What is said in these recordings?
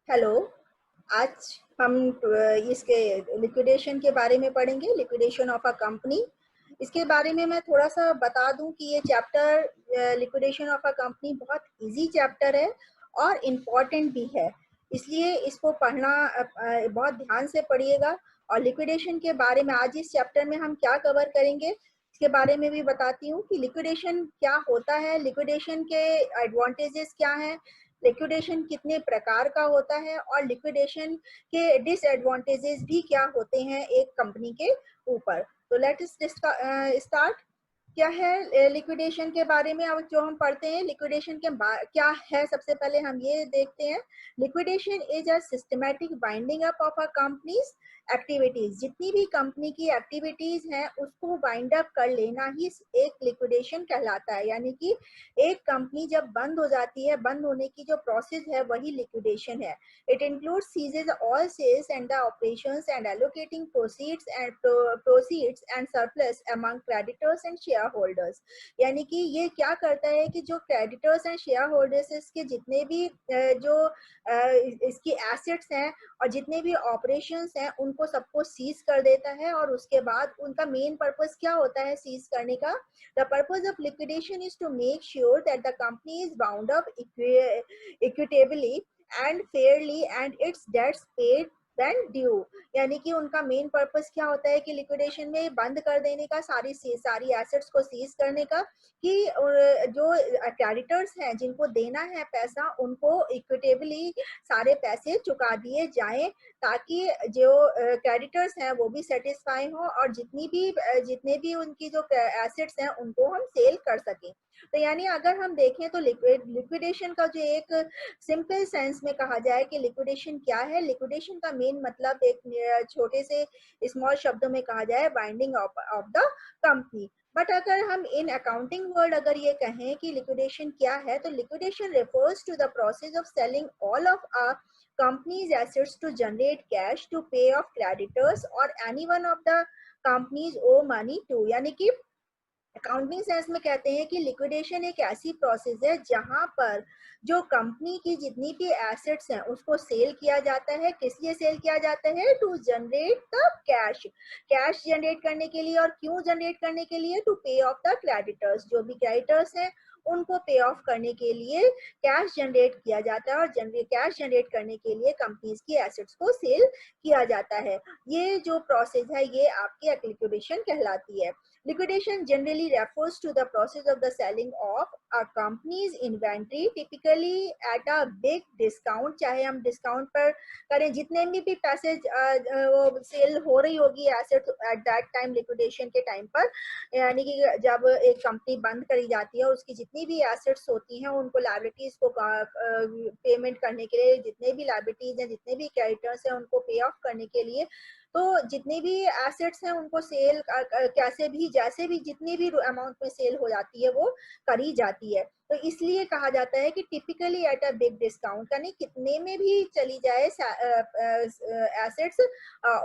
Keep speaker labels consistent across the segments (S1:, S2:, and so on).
S1: Hello. आज हम इसके लिक्विडेशन के बारे में पढ़ेंगे, लिक्विडेशन ऑफ अ कंपनी। इसके बारे में मैं थोड़ा सा बता दूं कि ये chapter liquidation of a company बहुत इजी चैप्टर है और इम्पोर्टेंट भी है, इसलिए इसको पढ़ना बहुत ध्यान से पढ़िएगा। और लिक्विडेशन के बारे में आज इस चैप्टर में हम क्या कवर करेंगे इसके बारे में भी बताती हूँ कि लिक्विडेशन क्या होता है, लिक्विडेशन के एडवांटेजेस क्या हैं, लिक्विडेशन कितने प्रकार का होता है और लिक्विडेशन के डिसएडवांटेजेस भी क्या होते हैं एक कंपनी के ऊपर। तो लेट अस स्टार्ट। क्या है लिक्विडेशन के बारे में अब जो हम पढ़ते हैं, लिक्विडेशन के क्या है, सबसे पहले हम ये देखते हैं। Liquidation is a systematic binding up of a companies activities. जितनी भी कंपनी की एक्टिविटीज हैं उसको बाइंड अप कर लेना ही एक लिक्विडेशन कहलाता है। यानी कि एक कंपनी जब बंद हो जाती है, बंद होने की जो प्रोसेस है वही लिक्विडेशन है। It includes ceases all sales and the operations and allocating proceeds and surplus among creditors and share holders. यानी कि ये क्या करता है कि जो क्रेडिटर्स एंड शेयर होल्डर्स इसके जितने भी इसकी एसेट्स हैं और जितने भी ऑपरेशंस हैं उनको सबको सीज कर देता है। और उसके बाद उनका मेन पर्पस क्या होता है सीज करने का? The purpose of liquidation is to make sure that the company is bound up equitably and fairly and its debts paid when due। यानी कि उनका मेन पर्पस क्या होता है कि लिक्विडेशन में बंद कर देने का, सारी एसेट्स को सीज करने का, कि जो क्रेडिटर्स हैं जिनको देना है पैसा उनको इक्विटेबली सारे पैसे चुका दिए जाएं, ताकि जो क्रेडिटर्स हैं वो भी सेटिस्फाई हो और जितने भी उनकी जो एसेट्स हैं उनको हम सेल कर सकें। तो यानी अगर हम देखें तो लिक्विडेशन का जो एक सिंपल सेंस में कहा जाए कि लिक्विडेशन क्या है, लिक्विडेशन का मेन मतलब एक छोटे से स्मॉल शब्दों में कहा जाए binding of the company. But अगर हम इन अकाउंटिंग वर्ड अगर ये कहें कि लिक्विडेशन क्या है, तो liquidation refers to the process of selling all of a company's assets to generate cash to pay off creditors or any one of the companies owe money to। यानी कि accounting sense में कहते हैं कि liquidation एक ऐसी process है जहां पर जो कंपनी की जितनी भी एसेट्स हैं उसको सेल किया जाता है। किस लिए सेल किया जाता है? To generate the cash, cash generate करने के लिए। और क्यों जनरेट करने के लिए? टू पे ऑफ द क्रेडिटर्स, जो भी क्रेडिटर्स हैं उनको पे ऑफ करने के लिए कैश जनरेट किया जाता है। और कैश जनरेट करने के लिए कंपनीज की एसेट्स को सेल किया जाता है। ये जो प्रोसेस है ये आपकी लिक्विडेशन कहलाती है। Liquidation generally refers to the process of the selling of a company's inventory, typically at a big discount। चाहे हम डिस्काउंट पर करें, जितने भी पैसे वो सेल हो रही होगी asset at that time, liquidation के टाइम पर, यानी कि जब एक कंपनी बंद करी जाती है उसकी जितनी भी एसेट्स होती हैं उनको लायबिलिटीज को पेमेंट करने के लिए, जितने भी लायबिलिटीज हैं, जितने भी क्रेडिटर्स हैं उनको पे ऑफ करने के लिए, तो जितने भी एसेट्स हैं उनको सेल कैसे भी जैसे भी जितनी भी अमाउंट में सेल हो जाती है वो करी जाती है। तो इसलिए कहा जाता है कि typically at a big discount, यानी कितने में भी चली जाए एसेट्स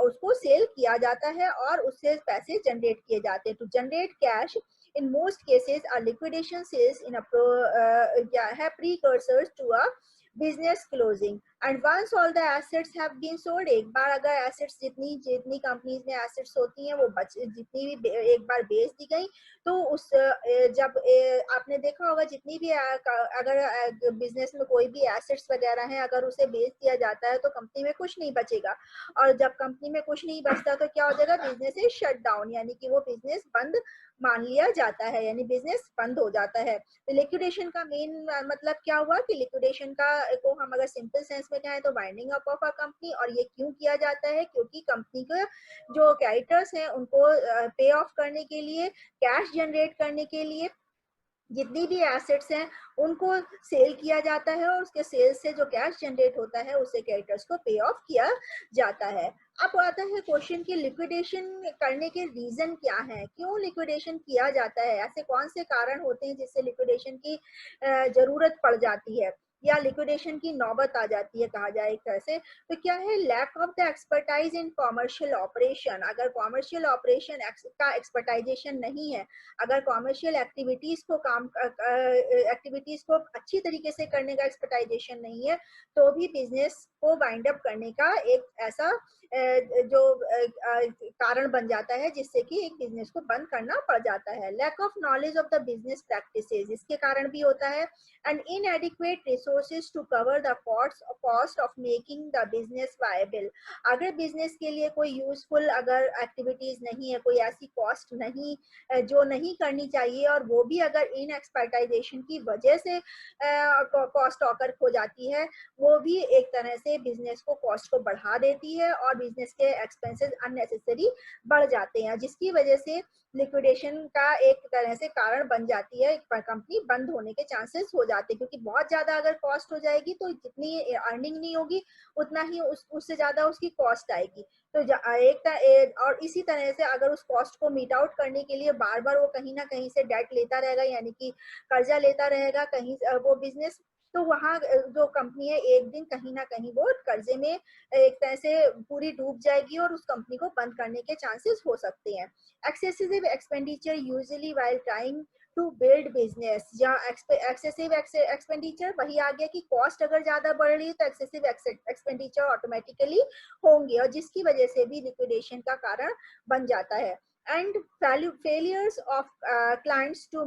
S1: उसको सेल किया जाता है और उससे पैसे जनरेट किए जाते हैं। To generate cash in most cases a liquidation sales in a precursors to a business closing and once all the assets have been sold। एक बार अगर assets जितनी कंपनीज में assets होती हैं वो जितनी भी एक बार बेच दी गई, तो उस जब आपने देखा होगा जितनी भी अगर बिजनेस में कोई भी एसेट्स वगैरह हैं अगर उसे बेच दिया जाता है तो कंपनी में कुछ नहीं बचेगा। और जब कंपनी में कुछ नहीं बचता तो क्या हो जाएगा? बिजनेस इज शट डाउन, यानी कि वो बिजनेस बंद मान लिया जाता है, यानी बिजनेस बंद हो जाता है। तो लिक्विडेशन का मेन मतलब क्या हुआ कि लिक्विडेशन का को हम अगर सिंपल सेंस में कहें तो binding up of a company. और ये क्यों किया जाता है? क्योंकि कंपनी के जो क्रेडिटर्स हैं उनको पे ऑफ करने के लिए, कैश जनरेट करने के लिए जितनी भी एसेट्स हैं उनको सेल किया जाता है और उसके सेल से जो कैश जनरेट होता है उससे क्रेडिटर्स को पे ऑफ किया जाता है। अब आता है क्वेश्चन कि लिक्विडेशन करने के रीजन क्या है, क्यों लिक्विडेशन किया जाता है, ऐसे कौन से कारण होते हैं जिससे लिक्विडेशन की जरूरत पड़ जाती है। या लिक्विडेशन की नौबत आ जाती है कहा जाए एक तरह से, तो क्या है, lack of the expertise in commercial operation. अगर कॉमर्शियल ऑपरेशन का एक्सपर्टाइजेशन नहीं है, अगर कॉमर्शियल एक्टिविटीज को अच्छी तरीके से करने का एक्सपर्टाइजेशन नहीं है, तो भी बिजनेस को वाइंड अप करने का एक ऐसा जो कारण बन जाता है जिससे कि एक बिजनेस को बंद करना पड़ जाता है। Lack of knowledge of the business practices इसके कारण भी होता है। And inadequate resources to cover the cost of making the business viable. अगर बिजनेस के लिए कोई यूजफुल अगर एक्टिविटीज नहीं है, कोई ऐसी कॉस्ट नहीं जो नहीं करनी चाहिए, और वो भी अगर इन एक्सपर्टाइजेशन की वजह से कॉस्ट ऑकर हो जाती है, वो भी एक तरह से बिजनेस को कॉस्ट को बढ़ा देती है और बिजनेस के एक्सपेंसेस अननेसेसरी बढ़ जाते हैं, जिसकी वजह से लिक्विडेशन का एक तरह से कारण बन जाती है, कंपनी बंद होने के चांसेस हो जाते हैं, क्योंकि बहुत ज्यादा अगर कॉस्ट हो जाएगी तो जितनी अर्निंग नहीं होगी उतना ही उससे ज्यादा उसकी कॉस्ट आएगी। तो और इसी तरह से अगर उस कॉस्ट को मीट आउट करने के लिए बार बार वो कहीं ना कहीं से डेट लेता रहेगा, यानी कि कर्जा लेता रहेगा कहीं वो बिजनेस, तो वहाँ जो कंपनी है एक दिन कहीं ना कहीं वो कर्जे में एक तरह से पूरी डूब जाएगी और उस कंपनी को बंद करने के चांसेस हो सकते हैं। Excessive expenditure usually while trying to build business, या एक्सेसिव एक्सपेंडिचर वही आ गया कि कॉस्ट अगर ज्यादा बढ़ रही है तो एक्सेसिव एक्सपेंडिचर ऑटोमेटिकली होंगे, और जिसकी वजह से भी लिक्विडेशन का कारण बन जाता है। And failures of clients to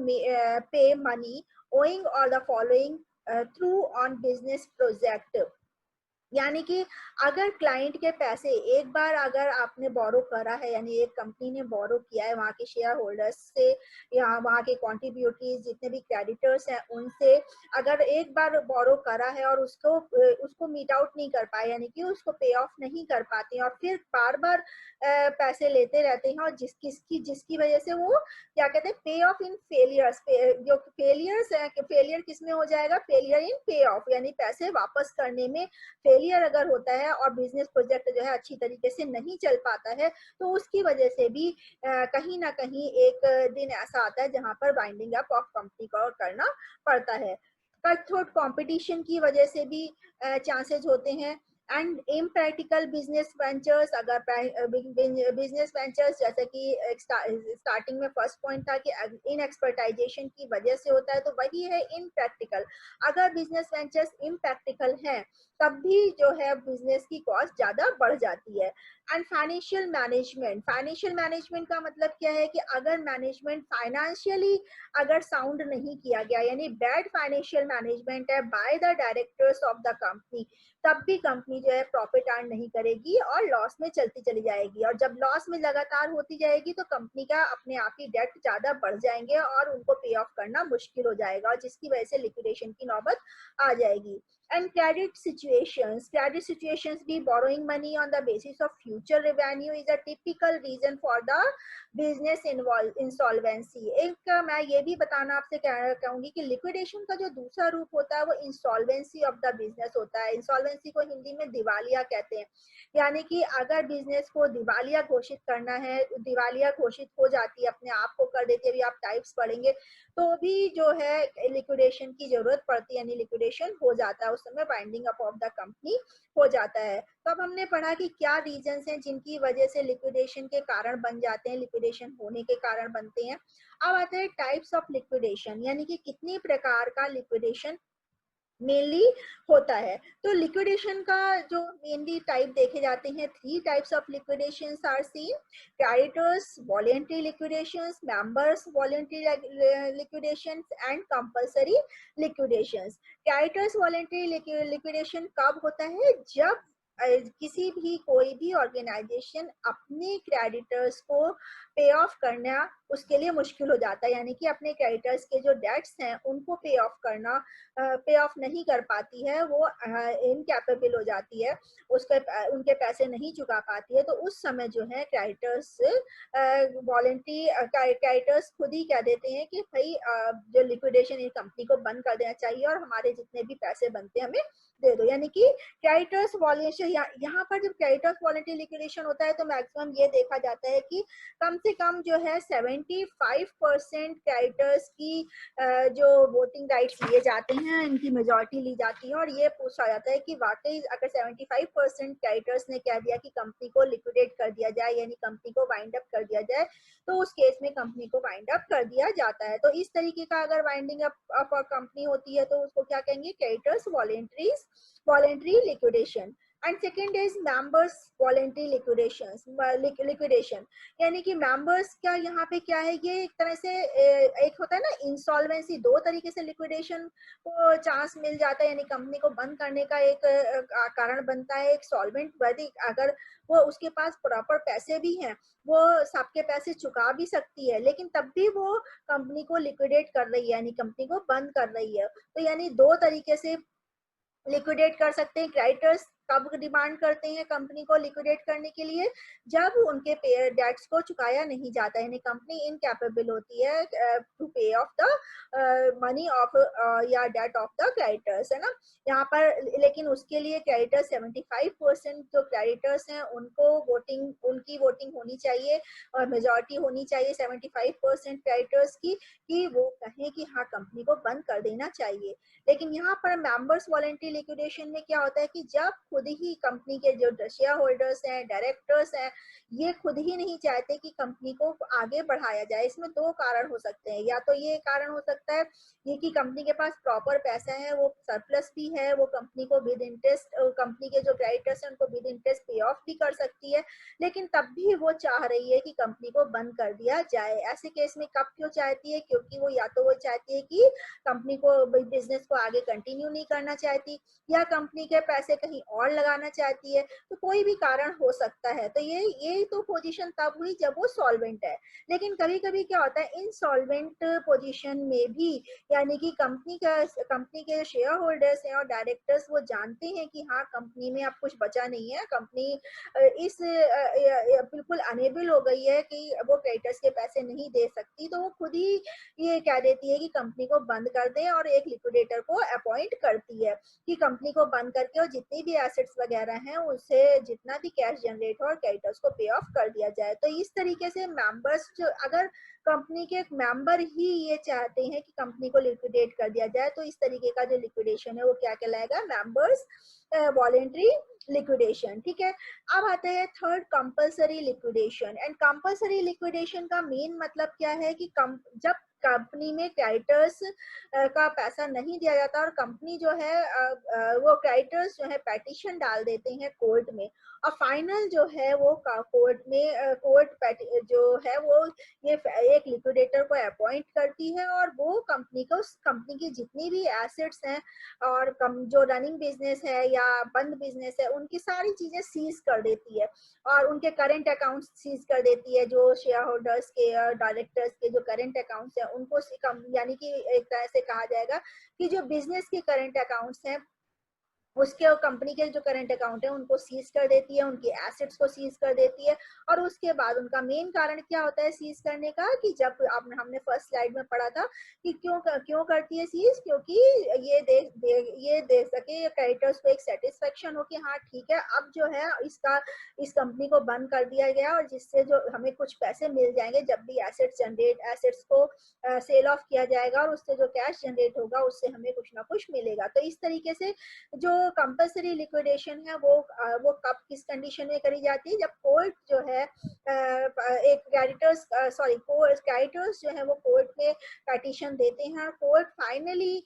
S1: pay money owing or the following through on business project। यानी कि अगर क्लाइंट के पैसे एक बार अगर आपने बोरो करा है, यानी एक कंपनी ने बोरो किया है वहाँ के शेयर होल्डर्स से या वहाँ के कॉन्ट्रीब्यूटरीज जितने भी क्रेडिटर्स हैं उनसे, अगर एक बार बोरो करा है और उसको मीट आउट नहीं कर पाए, यानी कि उसको पे ऑफ नहीं कर पाते हैं और फिर बार बार पैसे लेते रहते हैं, और जिसकी वजह से वो क्या कहते हैं, पे ऑफ इन फेलियर्स, जो फेलियर्स है, फेलियर किस में हो जाएगा, फेलियर इन पे ऑफ, यानी पैसे वापस करने में फेलियर अगर होता है और बिजनेस प्रोजेक्ट जो है अच्छी तरीके से नहीं चल पाता है, तो उसकी वजह से भी कहीं ना कहीं एक दिन ऐसा आता है जहां पर वाइंडिंग अप ऑफ कंपनी को करना पड़ता है। कट कंपटीशन की वजह से भी चांसेस होते हैं। एंड इम्प्रैक्टिकल बिजनेस वेंचर्स, अगर बिजनेस वेंचर्स जैसे कि स्टार्टिंग में फर्स्ट पॉइंट था कि इन एक्सपर्टाइजेशन की वजह से होता है, तो वही है इम्प्रैक्टिकल। अगर बिजनेस वेंचर्स इम्प्रैक्टिकल हैं तब भी जो है बिजनेस की कॉस्ट ज्यादा बढ़ जाती है। एंड फाइनेंशियल मैनेजमेंट का मतलब क्या है कि अगर मैनेजमेंट फाइनेंशियली अगर साउंड नहीं किया गया, यानी बैड फाइनेंशियल मैनेजमेंट है by the directors of the company, तब भी कंपनी जो है प्रॉफिट अर्न नहीं करेगी और लॉस में चलती चली जाएगी, और जब लॉस में लगातार होती जाएगी तो कंपनी का अपने आप ही डेट ज्यादा बढ़ जाएंगे और उनको पे ऑफ करना मुश्किल हो जाएगा, और जिसकी वजह से लिक्विडेशन की नौबत आ जाएगी। And credit situations भी borrowing money on the basis of future revenue is a typical reason for the business insolvency। एक मैं ये भी बताना आपसे कहूंगी कि लिक्विडेशन का जो दूसरा रूप होता है वो इंसॉल्वेंसी ऑफ द बिजनेस होता है। इंसॉल्वेंसी को हिंदी में दिवालिया कहते हैं, यानी कि अगर बिजनेस को दिवालिया घोषित करना है, दिवालिया घोषित हो जाती है, अपने आप को कर देती है, अभी आप टाइप्स पढ़ेंगे तो भी जो है लिक्विडेशन की जरूरत पड़ती है, यानी लिक्विडेशन हो जाता है, उस समय winding up of the company हो जाता है। तो अब हमने पढ़ा कि क्या रीजंस हैं जिनकी वजह से लिक्विडेशन के कारण बन जाते हैं, लिक्विडेशन होने के कारण बनते हैं। अब आते हैं टाइप्स ऑफ लिक्विडेशन, यानी कि कितनी प्रकार का लिक्विडेशन मेनली होता है। तो लिक्विडेशन का जो मेनली टाइप देखे जाते हैं, 3 types of liquidation are seen: creditors voluntary liquidations, members voluntary liquidations and compulsory liquidations. Creditors voluntary liquidation कब होता है, जब किसी भी कोई भी ऑर्गेनाइजेशन अपने क्रेडिटर्स को पे ऑफ करना उसके लिए मुश्किल हो जाता है, यानी कि अपने क्रेडिटर्स के जो डेट्स हैं उनको पे ऑफ करना पे ऑफ नहीं कर पाती है, वो इनकैपेबल हो जाती है, उसके उनके पैसे नहीं चुका पाती है, तो उस समय जो है क्रेडिटर्स वॉलेंटरी क्रेडिटर्स खुद ही कह देते हैं कि भाई जो लिक्विडेशन इस कंपनी को बंद कर देना चाहिए और हमारे जितने भी पैसे बनते हैं हमें दे दो। यानी कि क्रेडिटर्स वॉलेंटरी, यहाँ पर जब क्रेडिटर्स वॉलेंटरी लिक्विडेशन होता है तो मैक्सिमम ये देखा जाता है कि कम से कम जो है 75% क्रेडिटर्स की जो वोटिंग राइट्स लिए जाते हैं, इनकी मेजॉरिटी ली जाती है और ये पूछा जाता है कि वाकई अगर 75% क्रेडिटर्स ने कह दिया कि कंपनी को लिक्विडेट कर दिया जाए, यानी कंपनी को वाइंड अप कर दिया जाए, तो उस केस में कंपनी को वाइंड अप कर दिया जाता है। तो इस तरीके का अगर वाइंडिंग अप कंपनी होती है तो उसको क्या कहेंगे, creditors voluntary liquidation. And second is members voluntary liquidation, यानी कि मेंबर्स का यहाँ पे क्या है, ये एक तरह से एक होता है ना इंसॉल्वेंसी, दो तरीके से लिक्विडेशन को चांस मिल जाता है, यानी कंपनी को बंद करने का एक कारण बनता है। एक सॉल्वेंट वर्दी, अगर वो उसके पास प्रॉपर पैसे भी हैं, वो सबके पैसे चुका भी सकती है, लेकिन तब भी वो कंपनी को लिक्विडेट कर रही है, यानी कंपनी को बंद कर रही है। तो यानी दो तरीके से लिक्विडेट कर सकते हैं। क्रेडिटर्स कब डिमांड करते हैं कंपनी को लिक्विडेट करने के लिए, जब उनके डेट्स को चुकाया नहीं जाता, यानी कंपनी इनकैपेबल होती है टू पे ऑफ द मनी ऑफ या डेट ऑफ द क्रेडिटर्स, है ना यहाँ पर। लेकिन उसके लिए क्रेडिटर्स 75% जो क्रेडिटर्स हैं उनकी वोटिंग होनी चाहिए और मेजॉरिटी होनी चाहिए 75% क्रेडिटर्स की, कि वो कहें कि हाँ कंपनी को बंद कर देना चाहिए। लेकिन यहाँ पर मेंबर्स वॉलेंट्री लिक्विडेशन में क्या होता है कि जब खुद ही कंपनी के जो शेयर होल्डर्स हैं, डायरेक्टर्स हैं, ये खुद ही नहीं चाहते कि कंपनी को आगे बढ़ाया जाए। इसमें दो कारण हो सकते हैं, या तो ये कारण हो सकता है ये कि कंपनी के पास प्रॉपर पैसा है, वो सरप्लस भी है, वो कंपनी को विद इंटरेस्ट, कंपनी के जो क्रेडिटर्स हैं उनको विद इंटरेस्ट पे ऑफ भी कर सकती है, लेकिन तब भी वो चाह रही है कि कंपनी को बंद कर दिया जाए। ऐसे केस में कब क्यों चाहती है, क्योंकि वो या तो वो चाहती है कि कंपनी को बिजनेस को आगे कंटिन्यू नहीं करना चाहती, या कंपनी के पैसे कहीं और लगाना चाहती है, तो कोई भी कारण हो सकता है। तो ये तो पोजीशन तब हुई जब वो सॉल्वेंट है। लेकिन कभी कभी क्या होता है इनसॉल्वेंट पोजीशन में भी, यानी कि कंपनी के शेयर होल्डर्स हैं और डायरेक्टर्स वो जानते हैं कि हाँ कंपनी में अब कुछ बचा नहीं है, कंपनी इस बिल्कुल अनेबल हो गई है कि वो क्रेडिटर्स के पैसे नहीं दे सकती, तो वो खुद ही ये कह देती है कि कंपनी को बंद कर दे और एक लिक्विडेटर को अपॉइंट करती है कि कंपनी को बंद करके और जितनी भी एसेट्स वगैरह हैं उससे जितना भी कैश जनरेट हो और क्रेडिटर्स को पे ऑफ कर दिया जाए। तो इस तरीके से मेंबर्स जो, अगर कंपनी के एक मेंबर ही ये चाहते हैं कि कंपनी को लिक्विडेट कर दिया जाए, तो इस तरीके का जो लिक्विडेशन है वो क्या कहलाएगा, मेंबर्स वॉलेंट्री लिक्विडेशन। ठीक है, अब आते हैं third, compulsory liquidation. And compulsory liquidation का मेन मतलब क्या है कि जब कंपनी में क्रेडिटर्स का पैसा नहीं दिया जाता और कंपनी जो है वो क्रेडिटर्स जो है पेटिशन डाल देते हैं कोर्ट में, और फाइनल जो है वो कोर्ट में कोर्ट जो है वो ये एक लिक्विडेटर को अपॉइंट करती है और वो कंपनी की जितनी भी एसेट्स हैं और जो रनिंग बिजनेस है या बंद बिजनेस है उनकी सारी चीजें सीज कर देती है और उनके करंट अकाउंट्स सीज कर देती है। जो शेयर होल्डर्स के डायरेक्टर्स के जो करंट अकाउंट्स हैं उनको यानी कि एक तरह से कहा जाएगा कि जो बिजनेस के करंट अकाउंट्स हैं उसके और कंपनी के जो करंट अकाउंट है उनको सीज कर देती है, उनकी एसेट्स को सीज कर देती है। और उसके बाद उनका मेन कारण क्या होता है सीज करने का, कि जब हमने फर्स्ट स्लाइड में पढ़ा था कि क्यों करती है सीज, क्योंकि ये देख सके क्रेडिटर्स को एक सेटिस्फेक्शन हो कि हाँ ठीक है अब जो है इस कंपनी को बंद कर दिया गया और जिससे जो हमें कुछ पैसे मिल जाएंगे जब भी एसेट्स को सेल ऑफ किया जाएगा और उससे जो कैश जनरेट होगा उससे हमें कुछ ना कुछ मिलेगा। तो इस तरीके से जो कंपलसरी लिक्विडेशन है वो कब किस कंडीशन में करी जाती है, जब कोर्ट जो है एक क्रेडिटर्स जो है वो कोर्ट में पिटीशन देते हैं। कोर्ट फाइनली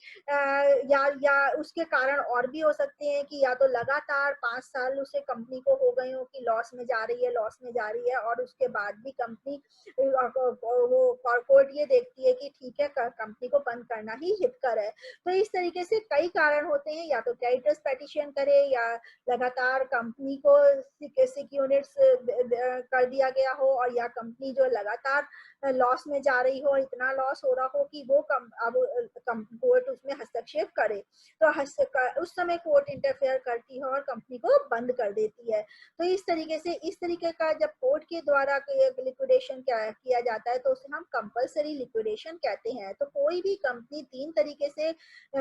S1: या उसके कारण और भी हो सकते हैं कि या तो लगातार 5 साल उसे कंपनी को हो गए हो कि लॉस में जा रही है और उसके बाद भी कंपनी वो कोर्ट ये देखती है कि ठीक है कंपनी को बंद करना ही हितकर है। तो इस तरीके से कई कारण होते हैं, या तो क्रेडिटर्स पेटिशन करे या लगातार कंपनी को सिक्योरिटीज कर दिया गया हो और या कंपनी जो लगातार लॉस में जा रही हो, इतना लॉस हो रहा हो कि वो अब कोर्ट उसमें हस्तक्षेप करे, तो उस समय कोर्ट इंटरफेयर करती है और कंपनी को बंद कर देती है। तो इस तरीके का जब कोर्ट के द्वारा लिक्विडेशन किया जाता है तो उसे हम कंपलसरी लिक्विडेशन कहते हैं। तो कोई भी कंपनी 3 तरीके से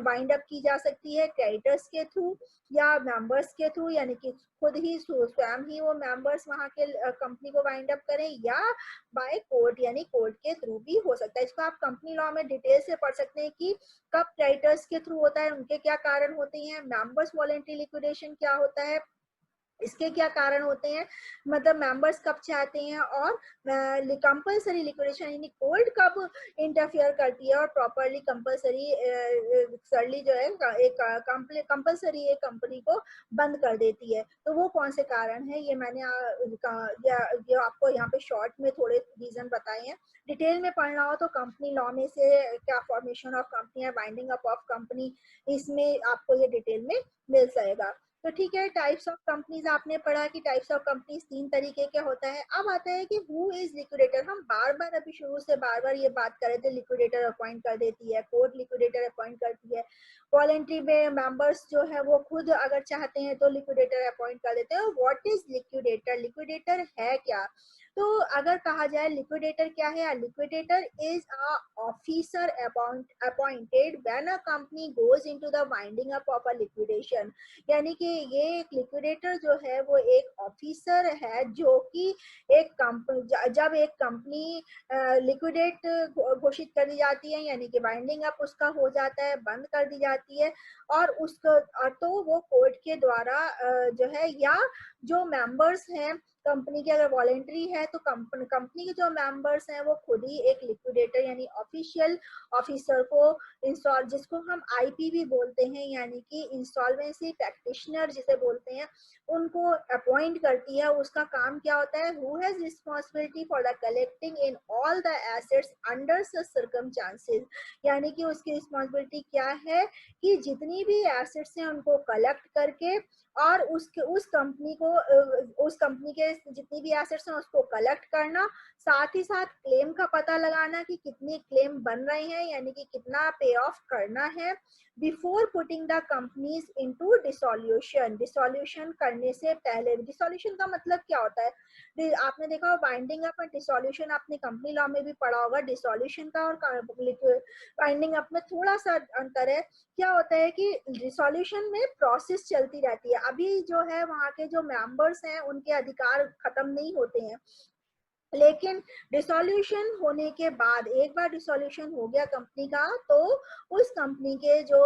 S1: वाइंड अप की जा सकती है, क्रेडिटर्स के थ्रू, या मेंबर्स के थ्रू, यानी कि खुद ही स्वयं ही वो मेंबर्स वहाँ के कंपनी को वाइंड अप करें, या बाय कोर्ट यानी कोर्ट के थ्रू भी हो सकता है। इसको आप कंपनी लॉ में डिटेल से पढ़ सकते हैं कि कब क्रेडिटर्स के थ्रू होता है, उनके क्या कारण होते हैं, मेंबर्स वॉलंटरी लिक्विडेशन क्या होता है, इसके क्या कारण होते हैं, मतलब मेंबर्स कब चाहते हैं, और कंपलसरी लिक्विडेशन यानी कोर्ट कब इंटरफियर करती है और प्रॉपरली कंपलसरी सरली जो है एक कंपलसरी एक कंपनी को बंद कर देती है। तो वो कौन से कारण है, ये मैंने ये आपको यहाँ पे शॉर्ट में थोड़े रीजन बताए हैं। डिटेल में पढ़ना हो तो कंपनी लॉ में से क्या फॉर्मेशन ऑफ कंपनी है, बाइंडिंग अप ऑफ कंपनी, इसमें आपको ये डिटेल में मिल जाएगा। तो ठीक है, टाइप्स ऑफ कंपनीज आपने पढ़ा कि टाइप्स ऑफ कंपनीज 3 तरीके के होता है। अब आता है कि हु इज लिक्विडेटर। हम बार बार अभी शुरू से बार बार ये बात कर रहे थे, लिक्विडेटर अपॉइंट कर देती है कोर्ट, लिक्विडेटर अपॉइंट करती है, वॉलंटरी में मेंबर्स जो है वो खुद अगर चाहते हैं तो लिक्विडेटर अपॉइंट कर देते हैं। व्हाट इज लिक्विडेटर, लिक्विडेटर है क्या? तो अगर कहा जाए लिक्विडेटर क्या है, liquidator is a officer appointed when a company goes into the winding up of a liquidation. यानी कि ये एक लिक्विडेटर जो है वो एक ऑफिसर है जो कि एक कंपनी, जब एक कंपनी लिक्विडेट घोषित कर दी जाती है, यानी कि वाइंडिंग अप उसका हो जाता है, बंद कर दी जाती है, और उसको तो वो कोर्ट के द्वारा जो है, या जो मेंबर्स हैं कंपनी के, अगर वॉलेंट्री है तो कंपनी के जो मेंबर्स हैं वो खुद ही एक लिक्विडेटर यानी ऑफिशियल ऑफिसर को इंस्टॉल, जिसको हम आईपी भी बोलते हैं, यानी कि इंस्टॉल्वेंसी प्रैक्टिशनर जिसे बोलते हैं, उनको अपॉइंट करती है। उसका काम क्या होता है, who has responsibility for the collecting in all the assets under such circumstances. यानी कि उसकी रिस्पॉन्सिबिलिटी क्या है कि जितनी भी एसेट्स हैं उनको कलेक्ट करके, और उस कंपनी को उस कंपनी के जितनी भी एसेट्स हैं उसको कलेक्ट करना, साथ ही साथ क्लेम का पता लगाना कि कितने क्लेम बन रहे हैं, यानी कि कितना पे ऑफ करना है, before putting the companies into dissolution. Dissolution करने से पहले, डिसोल्यूशन का मतलब क्या होता है, आपने देखा हो बाइंडिंग अप और डिसोल्यूशन, आपने कंपनी लॉ में भी पढ़ा होगा। डिसोल्यूशन का और बाइंडिंग अप में थोड़ा सा अंतर है। क्या होता है कि रिसोल्यूशन में प्रोसेस चलती रहती है, अभी जो है वहाँ के जो मेंबर्स हैं उनके अधिकार खत्म नहीं होते हैं, लेकिन डिसोल्यूशन होने के बाद, एक बार डिसोल्यूशन हो गया कंपनी का, तो उस कंपनी के जो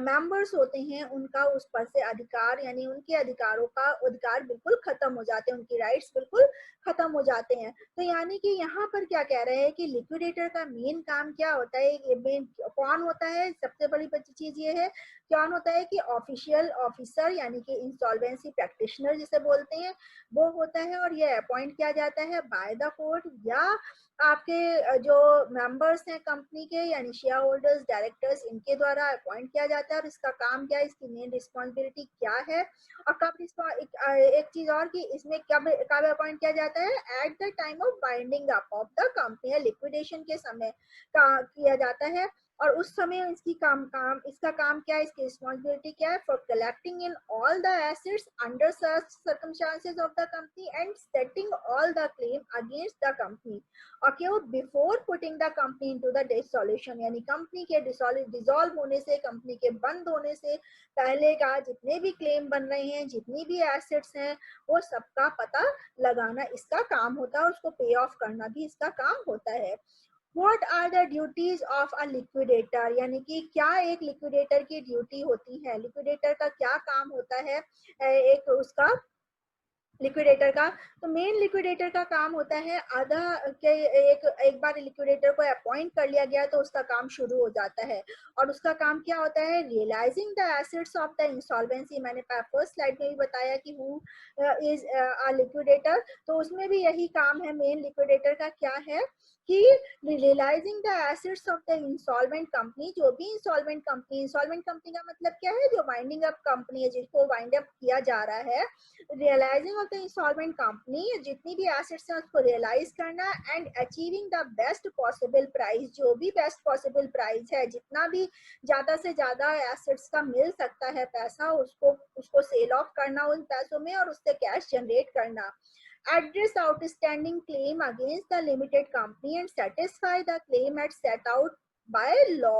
S1: मेंबर्स होते हैं उनका उस पर से अधिकार, यानी उनके अधिकारों का अधिकार बिल्कुल खत्म हो जाते हैं, उनकी राइट्स बिल्कुल खत्म हो जाते हैं। तो यानी कि यहाँ पर क्या कह रहे हैं कि लिक्विडेटर का मेन काम क्या होता है, ये मेन कौन होता है, सबसे बड़ी चीज ये है कौन होता है कि ऑफिशियल ऑफिसर, यानी कि इंसॉल्वेंसी प्रैक्टिशनर जिसे बोलते हैं, वो होता है, और ये अपॉइंट किया जाता है बाय द कोर्ट, या आपके जो मेंबर्स हैं कंपनी के, यानी शेयर होल्डर्स, डायरेक्टर्स, इनके द्वारा अपॉइंट किया जाता है। और इसका काम क्या है, इसकी मेन रिस्पॉन्सिबिलिटी क्या है, और कब एक चीज और कि इसमें कब कब अपॉइंट किया जाता है, at the time of binding up of the company, liquidation के समय का किया जाता है। और उस समय इसका काम क्या है, इसकी रिस्पॉन्सिबिलिटी क्या है, for collecting in all the assets under such circumstances of the company and setting all the claim against the company, okay, before putting the company into the dissolution. यानी कंपनी के डिसॉल्व होने से, company के बंद होने से पहले का जितने भी क्लेम बन रहे हैं, जितनी भी एसेट्स हैं, वो सबका पता लगाना इसका काम होता है, और उसको पे ऑफ करना भी इसका काम होता है। What are the duties of a liquidator? यानी कि क्या एक लिक्विडेटर की ड्यूटी होती है, लिक्विडेटर का क्या काम होता है, एक उसका लिक्विडेटर का। तो मेन लिक्विडेटर का काम होता है आधा के एक बार लिक्विडेटर को अपॉइंट कर लिया गया तो उसका काम शुरू हो जाता है, और उसका काम क्या होता है, realising the assets of the insolvency. मैंने फर्स्ट स्लाइड में भी बताया कि हु इज अ लिक्विडेटर, तो उसमें भी यही काम है मेन लिक्विडेटर का, क्या है कि realising the assets of the insolvent company. जो भी इंसॉल्वेंट कंपनी का मतलब क्या है, जो वाइंडिंग अप कंपनी है, जिसको वाइंड अप किया जा रहा है, realising of the insolvent company, जितनी भी एसेट्स हैं उसको रियलाइज करना, and achieving the best possible price, जो भी बेस्ट पॉसिबल प्राइस है, जितना भी ज्यादा से ज्यादा एसेट्स का मिल सकता है पैसा, उसको सेल ऑफ करना उन पैसों में, और उससे कैश जनरेट करना। Address outstanding claim against the limited company and satisfy the claim at set out by law.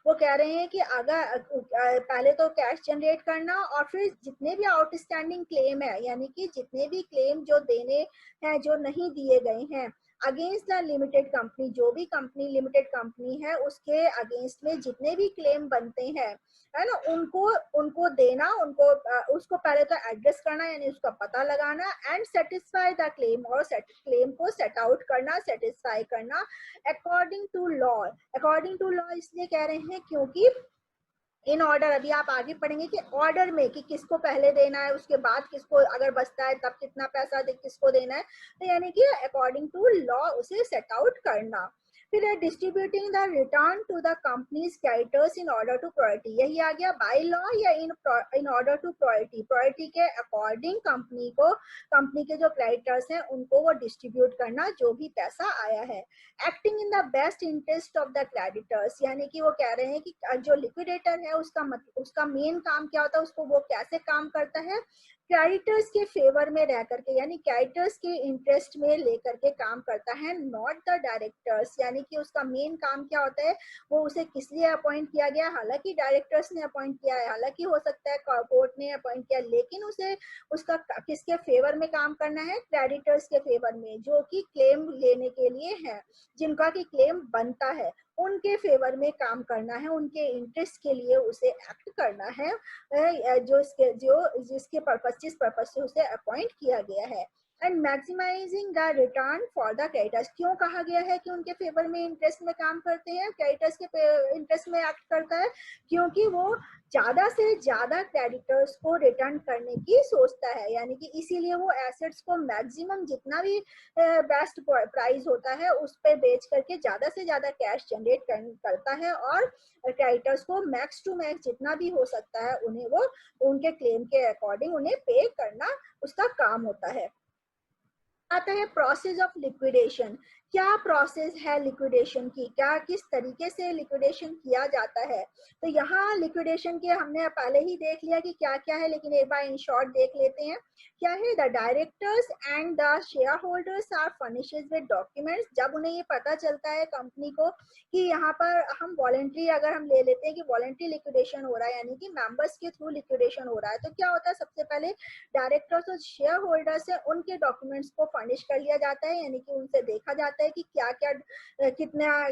S1: वो कह रहे हैं कि अगर पहले तो कैश जनरेट करना और फिर जितने भी आउटस्टैंडिंग क्लेम है, यानी कि जितने भी क्लेम जो देने हैं जो नहीं दिए गए हैं अगेंस्ट द लिमिटेड कंपनी, जो भी कंपनी लिमिटेड कंपनी है उसके अगेंस्ट में जितने भी क्लेम बनते हैं, है ना, उनको उनको देना, उनको उसको पहले तो एड्रेस करना यानी उसका पता लगाना, एंड सेटिस्फाई द क्लेम, और क्लेम को सेट आउट करना, सेटिस्फाई करना according to law. According to law इसलिए कह रहे हैं क्योंकि इन ऑर्डर, अभी आप आगे पढ़ेंगे कि ऑर्डर में कि किसको पहले देना है, उसके बाद किसको अगर बचता है तब कितना पैसा किसको देना है, तो यानी कि अकॉर्डिंग टू लॉ उसे सेट आउट करना। फिर है distributing the return to the company's creditors in order to priority, यही आ गया बाय लॉ या in order to priority. Priority के अकॉर्डिंग कंपनी को, कंपनी के जो क्रेडिटर्स हैं उनको वो डिस्ट्रीब्यूट करना जो भी पैसा आया है। Acting in the best interest of the creditors, यानी कि वो कह रहे हैं कि जो लिक्विडेटर है उसका मेन काम क्या होता है, उसको वो कैसे काम करता है, क्रेडिटर्स के फेवर में रह करके, यानी क्रेडिटर्स के इंटरेस्ट में लेकर के काम करता है, नॉट द डायरेक्टर्स, यानी कि उसका मेन काम क्या होता है, वो उसे किस लिए अपॉइंट किया गया, हालांकि डायरेक्टर्स ने अपॉइंट किया है, हालांकि हो सकता है कोर्ट ने अपॉइंट किया, लेकिन उसे उसका किसके फेवर में काम करना है, क्रेडिटर्स के फेवर में, जो कि क्लेम लेने के लिए है, जिनका की क्लेम बनता है उनके फेवर में काम करना है, उनके इंटरेस्ट के लिए उसे एक्ट करना है, जिसके पर्पस, जिस पर्पस से उसे अपॉइंट किया गया है। And maximising the return for the creditors, क्यों कहा गया है कि उनके फेवर में इंटरेस्ट में काम करते हैं, क्रेडिटर्स के इंटरेस्ट में एक्ट करता है, क्योंकि वो ज्यादा से ज्यादा क्रेडिटर्स को रिटर्न करने की सोचता है, यानी कि इसीलिए वो एसेट्स को मैक्सिमम जितना भी बेस्ट प्राइस होता है उस पर बेच करके ज्यादा से ज्यादा कैश जनरेट करता है, और क्रेडिटर्स को मैक्स टू मैक्स जितना भी हो सकता है उन्हें वो उनके क्लेम के अकॉर्डिंग उन्हें पे करना उसका काम होता है। आता है प्रोसेस ऑफ लिक्विडेशन, क्या प्रोसेस है लिक्विडेशन की, क्या किस तरीके से लिक्विडेशन किया जाता है। तो यहाँ लिक्विडेशन के हमने पहले ही देख लिया कि क्या क्या है, लेकिन एक बार इन शॉर्ट देख लेते हैं। क्या है, the directors and the share holders are furnished with documents, जब उन्हें ये पता चलता है कंपनी को कि यहाँ पर हम वॉलेंट्री, अगर हम ले लेते हैं कि वॉलेंट्री लिक्विडेशन हो रहा है, यानी कि मेंबर्स के थ्रू लिक्विडेशन हो रहा है, तो क्या होता है, सबसे पहले डायरेक्टर्स और शेयर होल्डर्स है उनके डॉक्यूमेंट्स को फर्निश कर लिया जाता है, यानी कि उनसे देखा जाता है कि क्या क्या कितना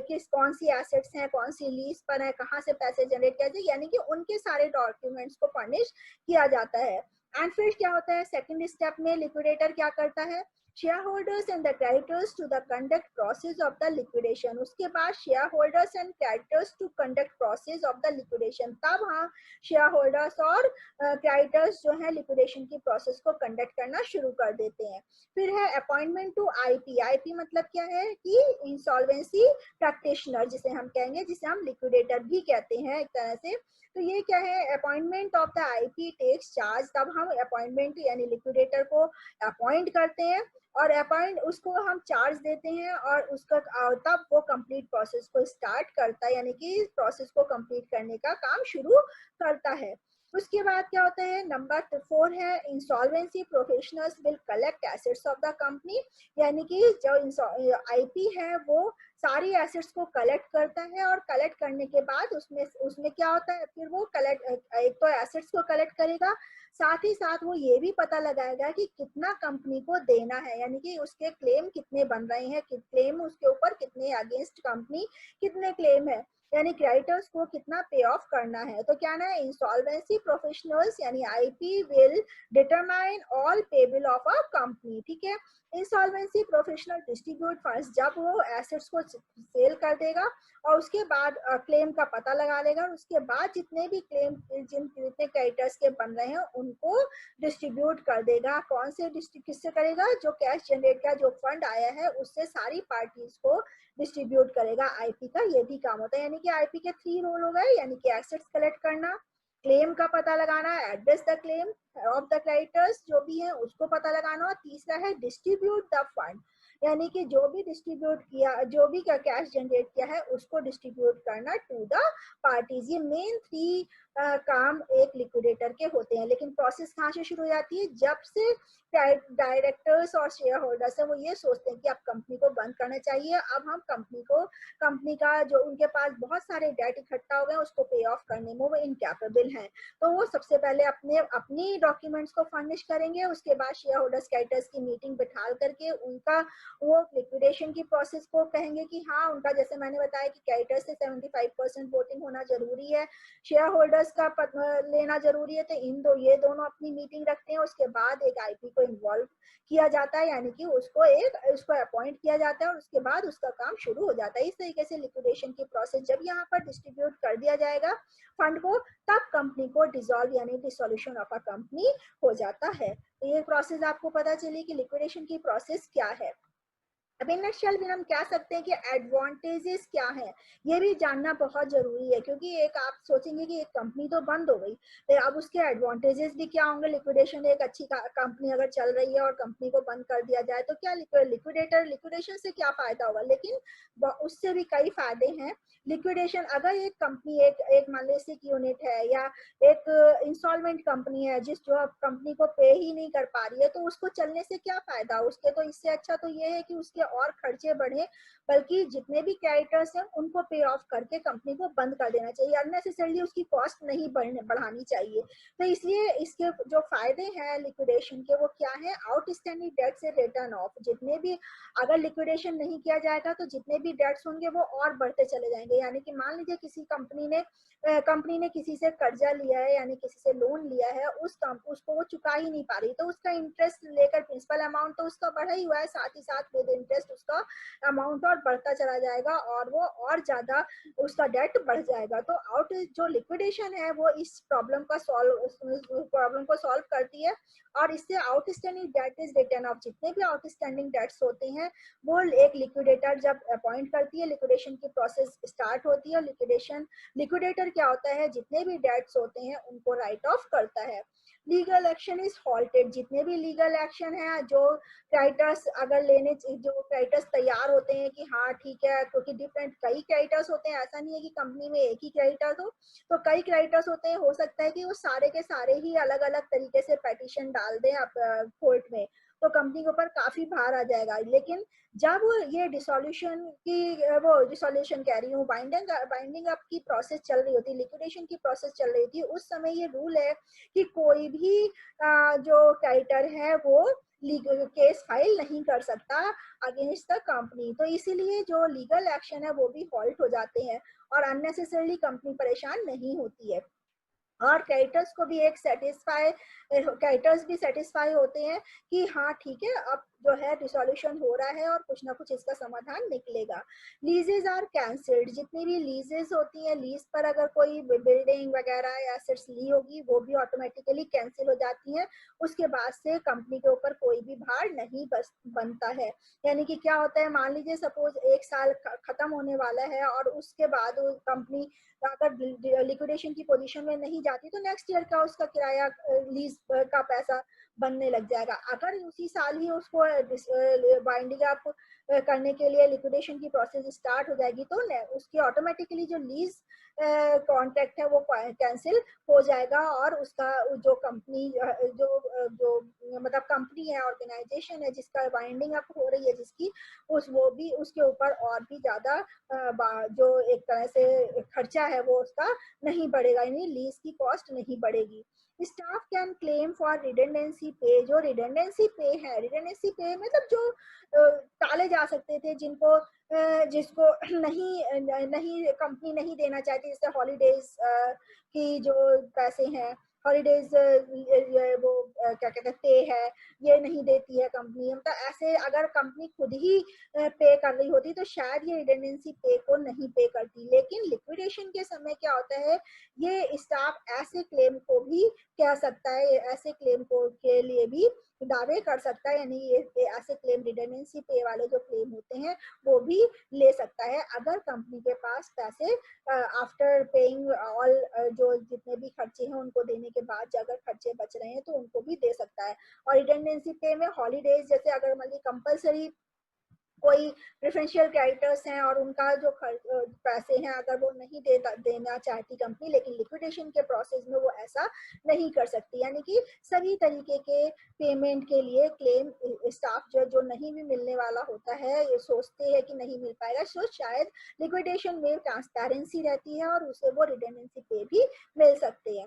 S1: किस कौन सी एसेट्स हैं, कौन सी लीज पर है, कहाँ से पैसे जनरेट किया जाए, यानी कि उनके सारे डॉक्यूमेंट्स को फर्निश किया जाता है। एंड फिर क्या होता है, सेकंड स्टेप में लिक्विडेटर क्या करता है, shareholders and the creditors to the conduct process of the liquidation, उसके बाद shareholders and creditors to conduct process of the liquidation, तब हाँ shareholders और क्रेडिटर्स जो है लिक्विडेशन की प्रोसेस को कंडक्ट करना शुरू कर देते हैं। फिर है अपॉइंटमेंट टू आईपी, आईपी मतलब क्या है कि इंसॉल्वेंसी प्रैक्टिशनर जिसे हम कहेंगे, जिसे हम लिक्विडेटर भी कहते हैं एक तरह से। तो ये क्या है, appointment of the IP takes charge, तब हम अपॉइंटमेंट यानी लिक्विडेटर को अपॉइंट करते हैं और अपॉइंट उसको हम चार्ज देते हैं, और उसका तब वो कंप्लीट प्रोसेस को स्टार्ट करता है, यानी कि प्रोसेस को कंप्लीट करने का काम शुरू करता है। उसके बाद क्या होता है, नंबर 4 है insolvency professionals will collect assets of the company, यानी कि जो आईपी है वो सारी एसेट्स को कलेक्ट करता है, और कलेक्ट करने के बाद उसमें उसमें क्या होता है, फिर वो कलेक्ट, एक तो एसेट्स को कलेक्ट करेगा, साथ ही साथ वो ये भी पता लगाएगा कि कितना कंपनी को देना है, यानी कि उसके क्लेम कितने बन रहे हैं, क्लेम उसके ऊपर कितने अगेंस्ट कंपनी कितने क्लेम है, यानी क्रेडिटर्स को कितना पे ऑफ करना है। तो क्या ना, इंसॉल्वेंसी प्रोफेशनल्स यानी IP will determine all payable of a company, ठीक है। इंसॉल्वेंसी प्रोफेशनल डिस्ट्रीब्यूट फंड्स, जब वो एसेट्स को सेल कर देगा और उसके बाद क्लेम का पता लगा लेगा, और उसके बाद जितने भी क्लेम जितने क्रेडिटर्स के बन रहे हैं उनको डिस्ट्रीब्यूट कर देगा। कौन से किससे करेगा, जो कैश जनरेट का जो फंड आया है उससे सारी पार्टीज को डिस्ट्रीब्यूट करेगा। आईपी का ये भी काम होता है, यानी कि आईपी के 3 रोल हो गए, यानी कि एसेट्स कलेक्ट करना, क्लेम का पता लगाना, address the claim of the creditors जो भी है उसको पता लगाना, और तीसरा है डिस्ट्रीब्यूट द फंड, यानी कि जो भी डिस्ट्रीब्यूट किया, जो भी का कैश जनरेट किया है उसको डिस्ट्रीब्यूट करना टू द पार्टीज। ये मेन 3 काम एक लिक्विडेटर के होते हैं। लेकिन प्रोसेस कहाँ से शुरू हो जाती है? जब से डायरेक्टर्स और शेयर होल्डर्स है वो ये सोचते हैं कि अब कंपनी को बंद करना चाहिए, अब हम कंपनी का जो उनके पास बहुत सारे डेट इकट्ठा हो गए उसको पे ऑफ करने में वो इनकैपेबल हैं, तो वो सबसे पहले अपनी डॉक्यूमेंट्स को फर्निश करेंगे। उसके बाद शेयर होल्डर्स कैटर्स की मीटिंग बिठा करके उनका वो लिक्विडेशन की प्रोसेस को कहेंगे कि हाँ उनका, जैसे मैंने बताया कि कैटर्स से 75% वोटिंग होना जरूरी है, शेयर होल्डर्स का लेना जरूरी है, तो ये दोनों अपनी मीटिंग रखते हैं। उसके बाद एक आईपी को इन्वॉल्व किया जाता है, यानी कि उसको अपॉइंट किया जाता है और उसके बाद उसका काम शुरू हो जाता है। इस तरीके से लिक्विडेशन की प्रोसेस जब यहाँ पर डिस्ट्रीब्यूट कर दिया जाएगा फंड को, तब कंपनी को डिसॉल्व यानी डिसोल्यूशन ऑफ अ कंपनी हो जाता है। तो ये प्रोसेस आपको पता चली कि लिक्विडेशन की प्रोसेस क्या है। अब इन नटशेल में हम कह सकते हैं कि एडवांटेजेस क्या है, ये भी जानना बहुत जरूरी है, क्योंकि एक आप सोचेंगे कि एक कंपनी तो बंद हो गई, तो अब उसके एडवांटेजेस भी क्या होंगे। लिक्विडेशन, एक अच्छी कंपनी अगर चल रही है और कंपनी को बंद कर दिया जाए तो क्या लिक्विडेशन से क्या फायदा होगा, लेकिन उससे भी कई फायदे हैं। लिक्विडेशन, अगर एक कंपनी एक मालिक यूनिट है या एक इंस्टॉलमेंट कंपनी है जो कंपनी को पे ही नहीं कर पा रही है, तो उसको चलने से क्या फायदा उसके, तो इससे अच्छा तो ये है कि उसके और खर्चे बढ़े, बल्कि जितने भी क्रेडिटर्स हैं उनको पे ऑफ करके कंपनी को बंद कर देना चाहिए, अननेसेसरली उसकी कॉस्ट नहीं बढ़ानी चाहिए। तो इसलिए इसके जो फायदे हैं लिक्विडेशन के वो क्या है? आउटस्टैंडिंग डेट से रिटर्न ऑफ, जितने भी, अगर लिक्विडेशन नहीं किया जाएगा तो जितने भी डेट्स होंगे वो और बढ़ते चले जाएंगे। यानी कि मान लीजिए किसी कंपनी ने किसी से कर्जा लिया है, यानी किसी से लोन लिया है, उसको वो चुका ही नहीं पा रही, तो उसका इंटरेस्ट लेकर प्रिंसिपल अमाउंट तो उसका बढ़ा ही हुआ है, साथ ही साथ विद इंटरेस्ट उसका अमाउंट और बढ़ता चला जाएगा और वो और ज्यादा उसका डेट बढ़ जाएगा। तो जो लिक्विडेशन है वो इस प्रॉब्लम को सॉल्व करती है और इससे outstanding date is return of, जितने भी आउटस्टैंडिंग डेट्स होते हैं वो एक लिक्विडेटर जब अपॉइंट करती है, लिक्विडेशन की प्रोसेस स्टार्ट होती है। लिक्विडेटर क्या होता है? जितने भी डेट्स होते हैं उनको राइट ऑफ करता है। लीगल एक्शन इज हॉल्टेड, जितने भी लीगल एक्शन है, जो क्रेडिटर्स अगर जो क्रेडिटर्स तैयार होते हैं कि हाँ ठीक है, क्योंकि डिफरेंट कई क्रेडिटर्स होते हैं, ऐसा नहीं है कि कंपनी में एक ही क्रेडिटर हो, तो कई क्रेडिटर्स होते हैं, हो सकता है कि वो सारे के सारे ही अलग अलग तरीके से पिटीशन डाल दें कोर्ट में, तो कंपनी के ऊपर काफी भार आ जाएगा। लेकिन जब ये डिसोल्यूशन कह रही हूँ, बाइंडिंग अप की प्रोसेस चल रही होती है, लिक्विडेशन की प्रोसेस चल रही थी, उस समय ये रूल है कि कोई भी जो क्रेडिटर है वो लीगल केस फाइल नहीं कर सकता अगेंस्ट द कंपनी, तो इसीलिए जो लीगल एक्शन है वो भी हॉल्ट हो जाते हैं और अननेसेसरली कंपनी परेशान नहीं होती है। और क्रेडिटर्स भी सेटिस्फाई होते हैं कि हाँ ठीक है, अब जो है डिसोल्यूशन हो रहा है और कुछ ना कुछ इसका समाधान निकलेगा। लीजेस आर कैंसिल्ड, जितनी भी लीजेस होती हैं, लीज पर अगर कोई बिल्डिंग वगैरह या एसेट्स ली होगी वो भी ऑटोमेटिकली कैंसिल हो जाती हैं। उसके बाद से कंपनी के ऊपर कोई भी भार नहीं बनता है। यानी कि क्या होता है, मान लीजिए सपोज 1 साल खत्म होने वाला है और उसके बाद कंपनी अगर लिक्विडेशन की पोजीशन में नहीं जाती तो नेक्स्ट ईयर का उसका किराया लीज का पैसा बनने लग जाएगा। अगर उसी साल ही उसको बाइंडिंग अप करने के लिए लिक्विडेशन की प्रोसेस स्टार्ट हो जाएगी तो उसकी ऑटोमेटिकली जो लीज कॉन्ट्रैक्ट है वो कैंसिल हो जाएगा और उसका जो कंपनी जो मतलब कंपनी है, ऑर्गेनाइजेशन है जिसका बाइंडिंग अप हो रही है जिसकी, वो भी उसके ऊपर और भी ज्यादा जो एक तरह से खर्चा है वो उसका नहीं बढ़ेगा, यानी लीज की कॉस्ट नहीं बढ़ेगी। Staff can claim for redundancy पे, जो रिडेंडेंसी पे है, रिडेंडेंसी पे मतलब जो टाले जा सकते थे, जिसको नहीं कंपनी नहीं देना चाहती, जैसे हॉलीडेज की जो पैसे हैं, हॉलीडेज वो क्या कहते हैं पे है, ये नहीं देती है कंपनी, मतलब ऐसे अगर कंपनी खुद ही पे कर रही होती तो शायद ये रिडेंडेंसी पे को नहीं पे करती। लेकिन लिक्विडेशन के समय क्या होता है, ये स्टाफ ऐसे क्लेम को भी कह सकता है, ऐसे क्लेम को के लिए भी दावे कर सकता है, यानी ये ऐसे क्लेम रिडेंडेंसी पे वाले जो क्लेम होते हैं वो भी ले सकता है अगर कंपनी के पास पैसे आफ्टर पेइंग ऑल जो जितने भी खर्चे हैं उनको देने के बाद अगर खर्चे बच रहे हैं तो उनको भी दे सकता है। और रिडेंडेंसी पे में हॉलीडेज, जैसे अगर मान ली कंपल्सरी कोई प्रेफरेंशियल क्रेडिटर्स हैं और उनका जो पैसे हैं अगर वो नहीं देना चाहती कंपनी, लेकिन लिक्विडेशन के प्रोसेस में वो ऐसा नहीं कर सकती। यानी कि सभी तरीके के पेमेंट के लिए क्लेम स्टाफ जो नहीं भी मिलने वाला होता है, ये सोचते हैं कि नहीं मिल पाएगा, सो शायद लिक्विडेशन में ट्रांसपेरेंसी रहती है और उसे वो रिडेंडेंसी पे भी मिल सकते हैं।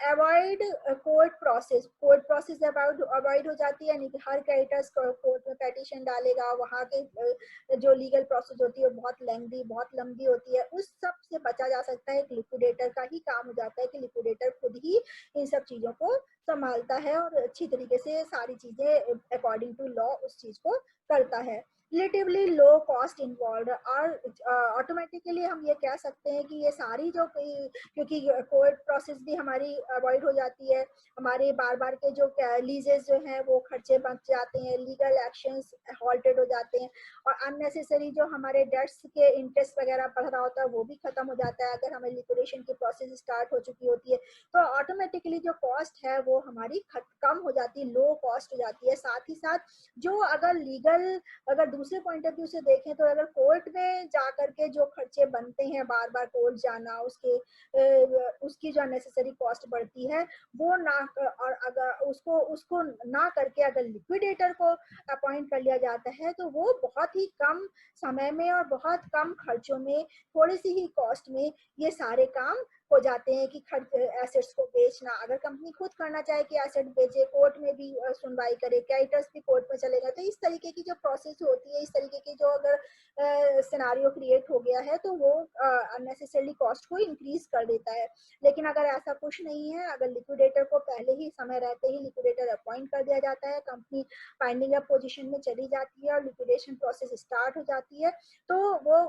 S1: अवॉइड कोर्ट प्रोसेस अवॉइड हो जाती है, यानी कि हर क्रेडिटर्स कोर्ट में पेटिशन डालेगा, वहाँ के जो लीगल प्रोसेस होती है बहुत लेंथी, बहुत लंबी होती है, उस सब से बचा जा सकता है। एक लिक्विडेटर का ही काम हो जाता है कि लिक्विडेटर खुद ही इन सब चीज़ों को संभालता है और अच्छी तरीके से सारी चीज़ें अकॉर्डिंग टू लॉ उस चीज़ को करता है। रिलेटिवली लो कॉस्ट इन्वॉल्व और ऑटोमेटिकली हम ये कह सकते हैं कि ये सारी जो, क्योंकि कोर्ट प्रोसेस भी हमारी अवॉइड हो जाती है, हमारे बार बार के जो लीजेस जो हैं वो खर्चे बच जाते हैं, लीगल एक्शंस हॉल्टेड हो जाते हैं और अननेसेसरी जो हमारे डेट्स के इंटरेस्ट वगैरह बढ़ रहा होता है वो भी खत्म हो जाता है अगर हमें लिक्विडेशन की प्रोसेस स्टार्ट हो चुकी होती है। तो ऑटोमेटिकली जो कॉस्ट है वो हमारी कम हो जाती है, लो कॉस्ट हो जाती है। साथ ही साथ जो अगर लीगल, अगर दूसरे पॉइंट ऑफ व्यू से देखें तो अगर कोर्ट में जा करके जो खर्चे बनते हैं, बार बार कोर्ट जाना, उसकी जो अननेसेसरी कॉस्ट बढ़ती है वो ना, और अगर उसको उसको ना करके अगर लिक्विडेटर को अपॉइंट कर लिया जाता है तो वो बहुत ही कम समय में और बहुत कम खर्चों में, थोड़ी सी ही कॉस्ट में ये सारे काम हो जाते हैं कि एसेट्स को बेचना, अगर कंपनी खुद करना चाहे कि एसेट बेचे, कोर्ट में भी सुनवाई करे, क्रेडिटर्स भी कोर्ट में चलेगा, तो इस तरीके की जो प्रोसेस होती है, इस तरीके की जो अगर सिनारियो क्रिएट हो गया है तो वो अननेसेसरली कॉस्ट को इंक्रीज कर देता है। लेकिन अगर ऐसा कुछ नहीं है, अगर लिक्विडेटर को पहले ही समय रहते ही लिक्विडेटर अपॉइंट कर दिया जाता है, कंपनी फाइंडिंग अप पोजीशन में चली जाती है और लिक्विडेशन प्रोसेस स्टार्ट हो जाती है, तो वो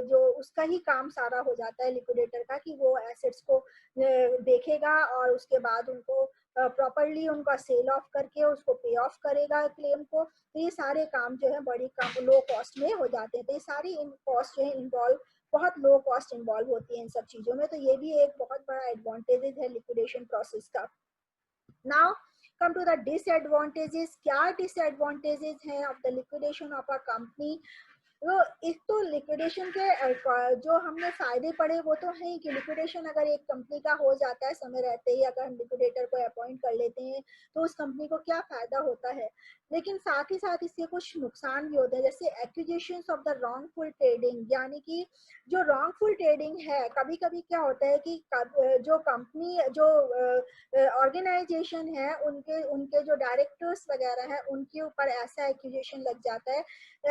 S1: जो उसका ही काम सारा हो जाता है लिक्विडेटर का कि वो एसेट्स को देखेगा और उसके बाद उनको प्रॉपरली उनका सेल ऑफ करके उसको पे ऑफ करेगा क्लेम को। तो ये सारे काम जो है बड़ी कम लो कॉस्ट में हो जाते हैं। तो ये सारी कॉस्ट जो है इन्वॉल्व, बहुत लो कॉस्ट इन्वॉल्व होती है इन सब चीजों में। तो ये भी एक बहुत बड़ा एडवांटेजेस है लिक्विडेशन प्रोसेस का। Now come to the disadvantages. क्या डिसएडवांटेजेस हैं of the liquidation of a company? तो एक तो लिक्विडेशन के जो हमने फायदे पढ़े वो तो है कि लिक्विडेशन अगर एक कंपनी का हो जाता है समय रहते ही, अगर हम लिक्विडेटर को अपॉइंट कर लेते हैं तो उस कंपनी को क्या फायदा होता है, लेकिन साथ ही साथ इससे कुछ नुकसान भी होते हैं, जैसे accusations of the wrongful trading. यानी कि जो रॉन्गफुल ट्रेडिंग है, कभी कभी क्या होता है कि जो कंपनी, जो ऑर्गेनाइजेशन है, उनके उनके जो डायरेक्टर्स वगैरह है उनके ऊपर ऐसा एक्यूजेशन लग जाता है,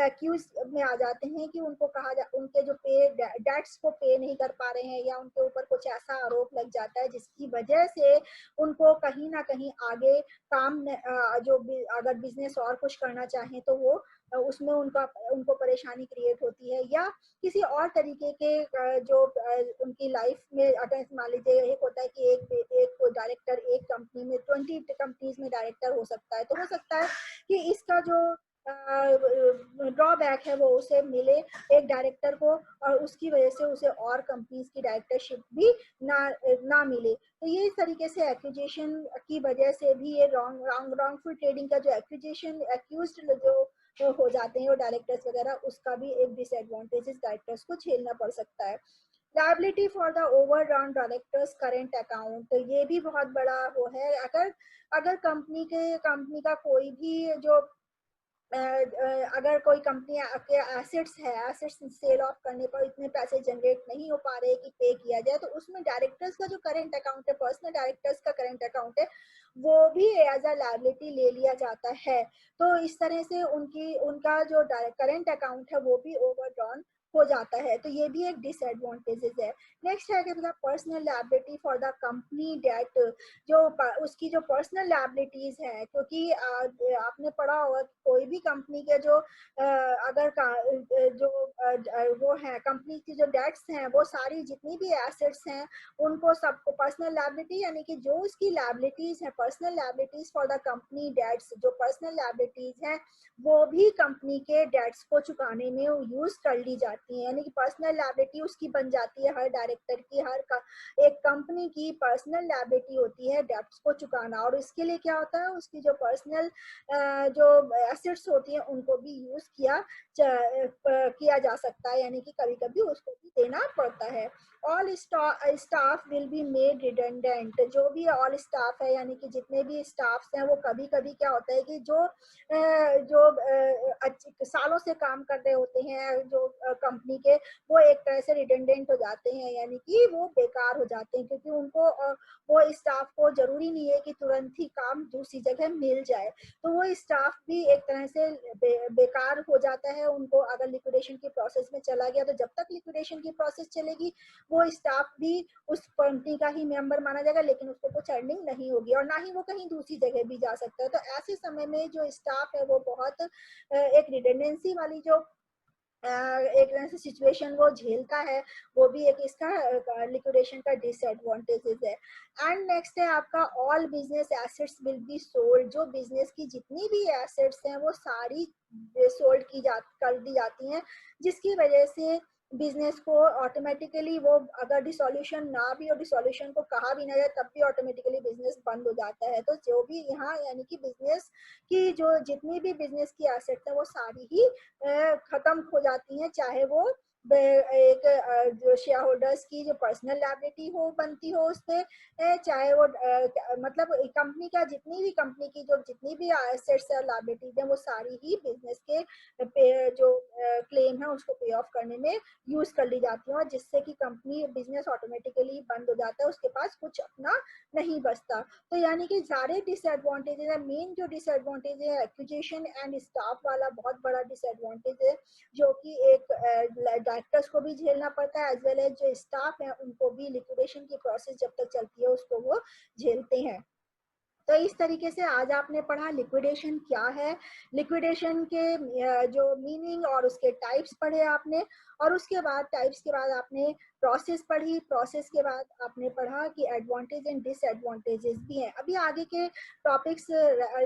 S1: एक्यूज में आ जाते हैं कि उनको उनके जो डेट्स को पे नहीं कर पा रहे हैं, या उनके ऊपर कुछ ऐसा आरोप लग जाता है जिसकी वजह से उनको कहीं ना कहीं आगे काम जो अगर बिजनेस और कुछ करना चाहें तो वो उसमें उनको परेशानी क्रिएट होती है, या किसी और तरीके के जो उनकी लाइफ में, अगर मान लीजिए एक होता है कि एक डायरेक्टर एक कंपनी में 20 कंपनीज में डायरेक्टर हो सकता है, तो हो सकता है कि इसका जो ड्रॉबैक है वो उसे मिले एक डायरेक्टर को, और उसकी वजह से उसे और कंपनीज की डायरेक्टरशिप भी ना मिले। तो ये इस तरीके से एक्यूजेशन की वजह से भी ये रॉन्गफुल ट्रेडिंग का जो एक्यूज्ड जो हो जाते हैं वो डायरेक्टर्स वगैरह, उसका भी एक डिसएडवांटेजेस डायरेक्टर्स को झेलना पड़ सकता है। Liability for the overdrawn directors current account, तो ये भी बहुत बड़ा वो है। अगर कंपनी का कोई भी जो अगर कोई कंपनी के एसेट्स है, एसेट्स सेल ऑफ करने पर इतने पैसे जनरेट नहीं हो पा रहे कि पे किया जाए, तो उसमें डायरेक्टर्स का जो करंट अकाउंट है, पर्सनल डायरेक्टर्स का करंट अकाउंट है, वो भी एज अ लायबिलिटी ले लिया जाता है। तो इस तरह से उनका जो करंट अकाउंट है वो भी ओवरड्रॉन हो जाता है। तो ये भी एक डिसएडवांटेजेस है। नेक्स्ट है कि personal liability for the company debt, जो उसकी जो पर्सनल लायबिलिटीज है, क्योंकि आपने पढ़ा होगा कोई भी कंपनी के जो अगर जो वो है कंपनी की जो डेट्स हैं, वो सारी जितनी भी एसेट्स हैं उनको सबको पर्सनल लायबिलिटी, यानी कि जो उसकी लायबिलिटीज है, personal liabilities for the company debts, जो पर्सनल लायबिलिटीज हैं वो भी कंपनी के डेट्स को चुकाने में यूज कर ली जाती जाती हैं, यानी कि पर्सनल लायबिलिटी उसकी बन जाती है, हर डायरेक्टर की, एक कंपनी की पर्सनल लायबिलिटी होती है डेब्ट्स को चुकाना। और इसके लिए क्या होता है, उसकी जो पर्सनल जो एसेट्स होती हैं उनको भी यूज किया जा सकता है, यानी कि कभी कभी उसको भी देना पड़ता है। All staff will be made redundant. जो भी ऑल स्टाफ है, यानी कि जितने भी स्टाफ्स हैं, वो कभी कभी क्या होता है कि सालों से काम कर रहे होते हैं जो कंपनी के, वो एक तरह से रिडंडेंट हो जाते हैं, यानी कि वो बेकार हो जाते हैं, क्योंकि उनको वो स्टाफ को जरूरी नहीं है कि तुरंत ही काम दूसरी जगह मिल जाए। तो वो स्टाफ भी एक तरह से बेकार हो जाता है। उनको अगर लिक्विडेशन की प्रोसेस में चला गया, तो जब तक लिक्विडेशन की प्रोसेस चलेगी वो स्टाफ भी उस कंपनी का ही मेंबर माना जाएगा, लेकिन उसको कुछ अर्निंग नहीं होगी और ना ही वो कहीं दूसरी जगह भी जा सकता है। तो ऐसे समय में जो स्टाफ है वो बहुत एक रिडेंडेंसी वाली जो एक तरह से सिचुएशन वो झेलता है, वो भी एक इसका लिक्विडेशन का डिसएडवांटेजेस है। एंड नेक्स्ट है आपका all business assets will be sold. जो बिजनेस की जितनी भी एसेट्स हैं वो सारी सोल्ड कर दी जाती हैं, जिसकी वजह से बिजनेस को ऑटोमेटिकली वो, अगर डिसोल्यूशन ना भी और डिसोल्यूशन को कहा भी ना जाए, तब भी ऑटोमेटिकली बिजनेस बंद हो जाता है। तो जो भी यहाँ यानी कि बिजनेस की जो जितनी भी बिजनेस की एसेट्स है वो सारी ही खत्म हो जाती हैं, चाहे वो एक जो शेयर होल्डर्स की जो पर्सनल लायबिलिटी हो बनती हो उसपे, चाहे वो मतलब कंपनी का कंपनी की जो जितनी भी एसेट्स और लायबिलिटीज है वो सारी ही बिजनेस के जो क्लेम है उसको पे ऑफ करने में यूज कर ली जाती है, और जिससे कि कंपनी बिजनेस ऑटोमेटिकली बंद हो जाता है, उसके पास कुछ अपना नहीं बचता। तो यानी कि सारे डिसएडवांटेजेस है। मेन जो डिसएडवांटेज है एक्विजिशन एंड स्टाफ वाला बहुत बड़ा डिसएडवांटेज है, जो कि एक डायरेक्टर्स को भी झेलना पड़ता है, एज वेल एज जो स्टाफ है उनको भी लिक्विडेशन की प्रोसेस जब तक चलती है उसको वो झेलते हैं। तो इस तरीके से आज आपने पढ़ा लिक्विडेशन क्या है, लिक्विडेशन के जो मीनिंग और उसके टाइप्स पढ़े आपने, और उसके बाद टाइप्स के बाद आपने प्रोसेस पढ़ी, प्रोसेस के बाद आपने पढ़ा कि एडवांटेज एंड डिसएडवांटेजेस भी हैं। अभी आगे के टॉपिक्स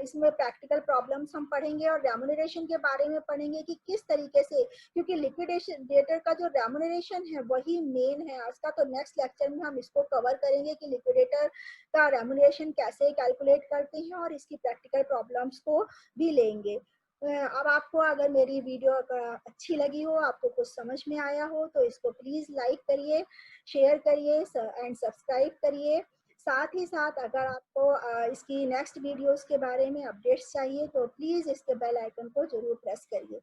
S1: इसमें प्रैक्टिकल प्रॉब्लम्स हम पढ़ेंगे और रेम्यूनरेशन के बारे में पढ़ेंगे कि किस तरीके से, क्योंकि लिक्विडेशन डेटर का जो रेम्यूनरेशन है वही मेन है आज का। तो नेक्स्ट लेक्चर में हम इसको कवर करेंगे कि लिक्विडेटर का रेम्यूनरेशन कैसे कैलकुलेट करते हैं, और इसकी प्रैक्टिकल प्रॉब्लम्स को भी लेंगे। अब आपको अगर मेरी वीडियो अच्छी लगी हो, आपको कुछ समझ में आया हो, तो इसको प्लीज लाइक करिए, शेयर करिए एंड सब्सक्राइब करिए। साथ ही साथ अगर आपको इसकी नेक्स्ट वीडियोस के बारे में अपडेट्स चाहिए तो प्लीज इसके बेल आइकन को जरूर प्रेस करिए।